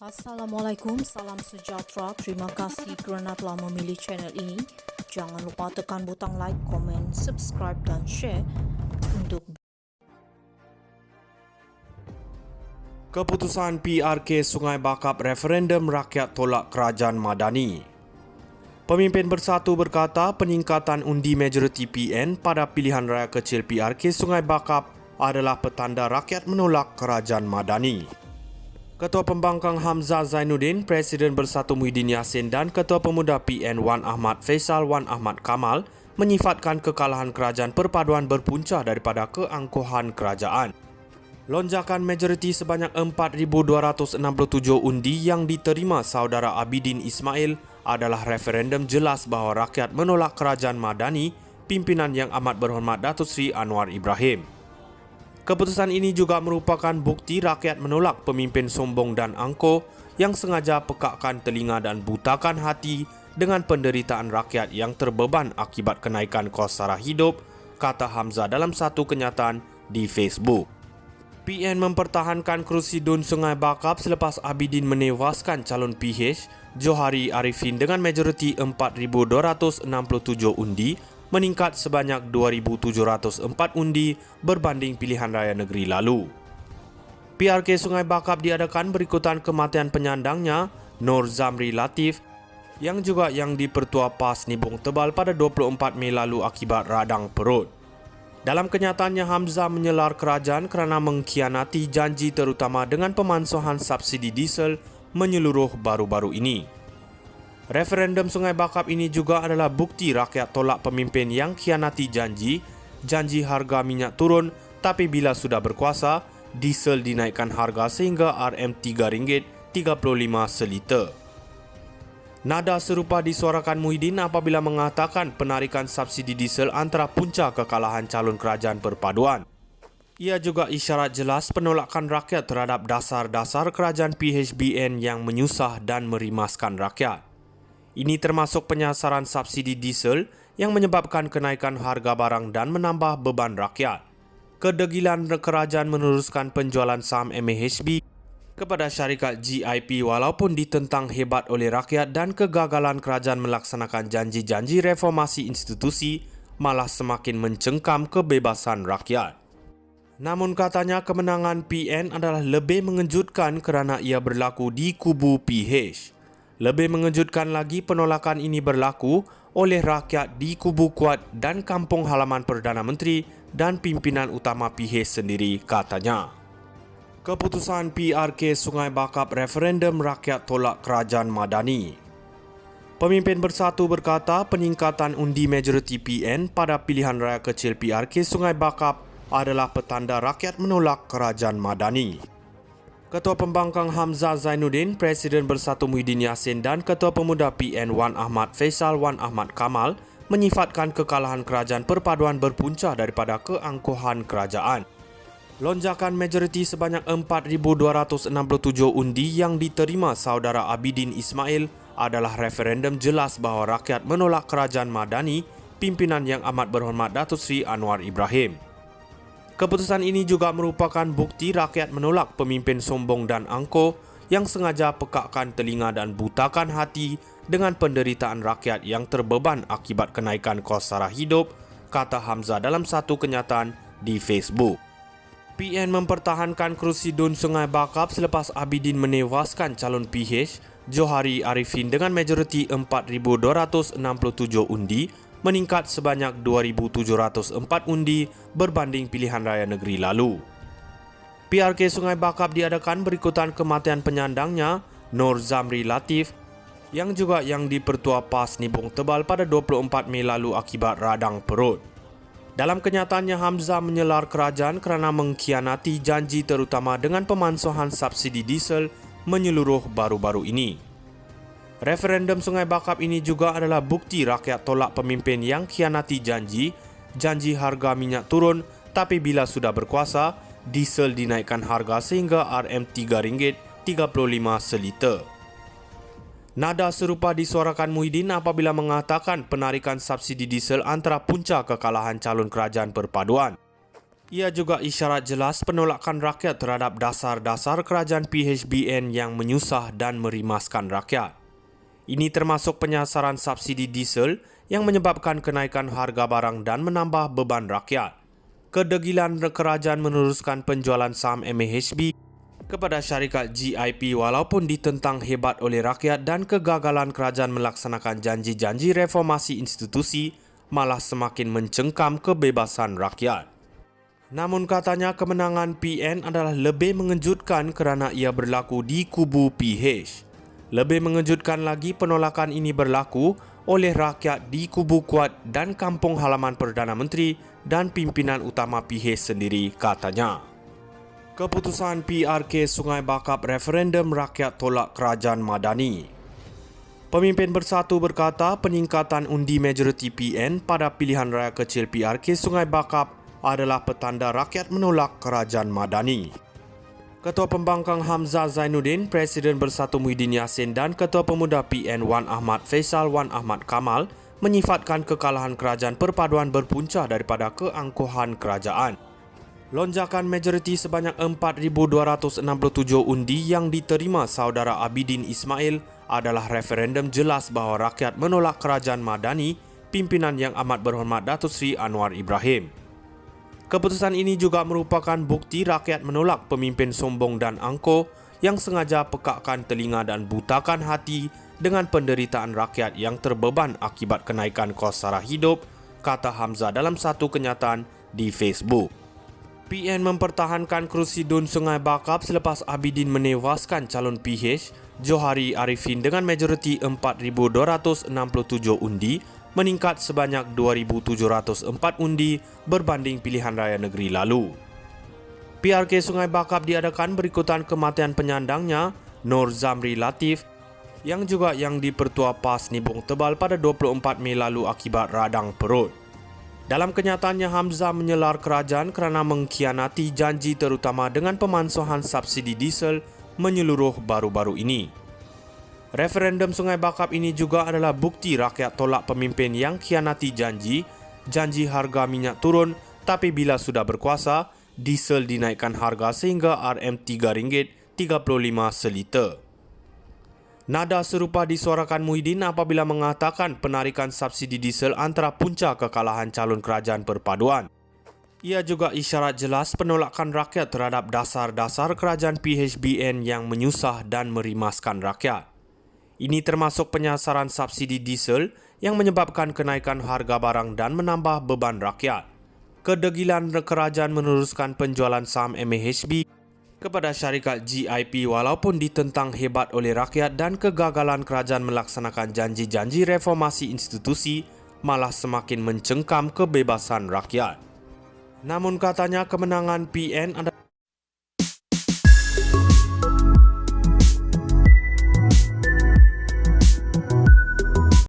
Assalamualaikum, salam sejahtera. Terima kasih kerana telah memilih channel ini. Jangan lupa tekan butang like, komen, subscribe dan share untuk Keputusan PRK Sungai Bakap referendum rakyat tolak kerajaan Madani. Pemimpin Bersatu berkata peningkatan undi majoriti PN pada pilihan raya kecil PRK Sungai Bakap adalah petanda rakyat menolak kerajaan Madani. Ketua Pembangkang Hamzah Zainuddin, Presiden Bersatu Muhyiddin Yassin dan Ketua Pemuda PN Wan Ahmad Faisal Wan Ahmad Kamal menyifatkan kekalahan kerajaan perpaduan berpunca daripada keangkuhan kerajaan. Lonjakan majoriti sebanyak 4,267 undi yang diterima saudara Abidin Ismail adalah referendum jelas bahawa rakyat menolak kerajaan Madani, pimpinan yang amat berhormat Datuk Seri Anwar Ibrahim. Keputusan ini juga merupakan bukti rakyat menolak pemimpin sombong dan angkuh yang sengaja pekakkan telinga dan butakan hati dengan penderitaan rakyat yang terbeban akibat kenaikan kos sara hidup, kata Hamzah dalam satu kenyataan di Facebook. PN mempertahankan kerusi DUN Sungai Bakap selepas Abidin menewaskan calon PH Johari Arifin dengan majoriti 4,267 undi, meningkat sebanyak 2,704 undi berbanding pilihan raya negeri lalu. PRK Sungai Bakap diadakan berikutan kematian penyandangnya, Nur Zamri Latif, yang dipertua PAS Nibong Tebal pada 24 Mei lalu akibat radang perut. Dalam kenyataannya, Hamzah menyelar kerajaan kerana mengkhianati janji terutama dengan pemansuhan subsidi diesel menyeluruh baru-baru ini. Referendum Sungai Bakap ini juga adalah bukti rakyat tolak pemimpin yang khianati janji harga minyak turun tapi bila sudah berkuasa, diesel dinaikkan harga sehingga RM3.35 seliter. Nada serupa disuarakan Muhyiddin apabila mengatakan penarikan subsidi diesel antara punca kekalahan calon kerajaan perpaduan. Ia juga isyarat jelas penolakan rakyat terhadap dasar-dasar kerajaan PHBN yang menyusah dan merimaskan rakyat. Ini termasuk penyasaran subsidi diesel yang menyebabkan kenaikan harga barang dan menambah beban rakyat. Kedegilan kerajaan meneruskan penjualan saham MAHB kepada syarikat GIP walaupun ditentang hebat oleh rakyat dan kegagalan kerajaan melaksanakan janji-janji reformasi institusi malah semakin mencengkam kebebasan rakyat. Namun katanya kemenangan PN adalah lebih mengejutkan kerana ia berlaku di kubu PH. Lebih mengejutkan lagi penolakan ini berlaku oleh rakyat di kubu Kuat dan kampung halaman Perdana Menteri dan pimpinan utama PH sendiri, katanya. Keputusan PRK Sungai Bakap referendum rakyat tolak kerajaan Madani. Pemimpin Bersatu berkata peningkatan undi majoriti PN pada pilihan raya kecil PRK Sungai Bakap adalah petanda rakyat menolak kerajaan Madani. Ketua Pembangkang Hamzah Zainuddin, Presiden Bersatu Muhyiddin Yassin dan Ketua Pemuda PN Wan Ahmad Faisal Wan Ahmad Kamal menyifatkan kekalahan kerajaan perpaduan berpunca daripada keangkuhan kerajaan. Lonjakan majoriti sebanyak 4,267 undi yang diterima saudara Abidin Ismail adalah referendum jelas bahawa rakyat menolak kerajaan Madani, pimpinan yang amat berhormat Datuk Seri Anwar Ibrahim. Keputusan ini juga merupakan bukti rakyat menolak pemimpin sombong dan angkuh yang sengaja pekakkan telinga dan butakan hati dengan penderitaan rakyat yang terbeban akibat kenaikan kos sara hidup, kata Hamzah dalam satu kenyataan di Facebook. PN mempertahankan kerusi DUN Sungai Bakap selepas Abidin menewaskan calon PH Johari Arifin dengan majoriti 4,267 undi, meningkat sebanyak 2,704 undi berbanding pilihan raya negeri lalu. PRK Sungai Bakap diadakan berikutan kematian penyandangnya, Nur Zamri Latif, yang dipertua PAS Nibong Tebal pada 24 Mei lalu akibat radang perut. Dalam kenyataannya, Hamzah menyelar kerajaan kerana mengkhianati janji terutama dengan pemansuhan subsidi diesel menyeluruh baru-baru ini. Referendum Sungai Bakap ini juga adalah bukti rakyat tolak pemimpin yang khianati janji harga minyak turun tapi bila sudah berkuasa, diesel dinaikkan harga sehingga RM3.35 seliter. Nada serupa disuarakan Muhyiddin apabila mengatakan penarikan subsidi diesel antara punca kekalahan calon kerajaan perpaduan. Ia juga isyarat jelas penolakan rakyat terhadap dasar-dasar kerajaan PHBN yang menyusah dan merimaskan rakyat. Ini termasuk penyasaran subsidi diesel yang menyebabkan kenaikan harga barang dan menambah beban rakyat. Kedegilan kerajaan meneruskan penjualan saham MAHB kepada syarikat GIP walaupun ditentang hebat oleh rakyat dan kegagalan kerajaan melaksanakan janji-janji reformasi institusi malah semakin mencengkam kebebasan rakyat. Namun katanya kemenangan PN adalah lebih mengejutkan kerana ia berlaku di kubu PH. Lebih mengejutkan lagi penolakan ini berlaku oleh rakyat di kubu Kuat dan kampung halaman Perdana Menteri dan pimpinan utama PH sendiri katanya. Keputusan PRK Sungai Bakap referendum rakyat tolak kerajaan Madani. Pemimpin Bersatu berkata peningkatan undi majoriti PN pada pilihan raya kecil PRK Sungai Bakap adalah petanda rakyat menolak kerajaan Madani. Ketua Pembangkang Hamzah Zainuddin, Presiden Bersatu Muhyiddin Yassin dan Ketua Pemuda PN Wan Ahmad Faisal Wan Ahmad Kamal menyifatkan kekalahan kerajaan perpaduan berpunca daripada keangkuhan kerajaan. Lonjakan majoriti sebanyak 4,267 undi yang diterima saudara Abidin Ismail adalah referendum jelas bahawa rakyat menolak kerajaan Madani pimpinan yang amat berhormat Datuk Seri Anwar Ibrahim. Keputusan ini juga merupakan bukti rakyat menolak pemimpin sombong dan angkuh yang sengaja pekakkan telinga dan butakan hati dengan penderitaan rakyat yang terbeban akibat kenaikan kos sara hidup, kata Hamzah dalam satu kenyataan di Facebook. PN mempertahankan kerusi DUN Sungai Bakap selepas Abidin menewaskan calon PH Johari Arifin dengan majoriti 4,267 undi meningkat sebanyak 2,704 undi berbanding pilihan raya negeri lalu. PRK Sungai Bakap diadakan berikutan kematian penyandangnya Nur Zamri Latif yang juga yang dipertua PAS Nibong Tebal pada 24 Mei lalu akibat radang perut. Dalam kenyataannya Hamzah menyelar kerajaan kerana mengkhianati janji terutama dengan pemansuhan subsidi diesel menyeluruh baru-baru ini. Referendum Sungai Bakap ini juga adalah bukti rakyat tolak pemimpin yang khianati janji harga minyak turun tapi bila sudah berkuasa, diesel dinaikkan harga sehingga RM3.35 seliter. Nada serupa disuarakan Muhyiddin apabila mengatakan penarikan subsidi diesel antara punca kekalahan calon kerajaan perpaduan. Ia juga isyarat jelas penolakan rakyat terhadap dasar-dasar kerajaan PHBN yang menyusah dan merimaskan rakyat. Ini termasuk penyasaran subsidi diesel yang menyebabkan kenaikan harga barang dan menambah beban rakyat. Kedegilan kerajaan meneruskan penjualan saham MAHB kepada syarikat GIP walaupun ditentang hebat oleh rakyat dan kegagalan kerajaan melaksanakan janji-janji reformasi institusi malah semakin mencengkam kebebasan rakyat. Namun katanya kemenangan PN adalah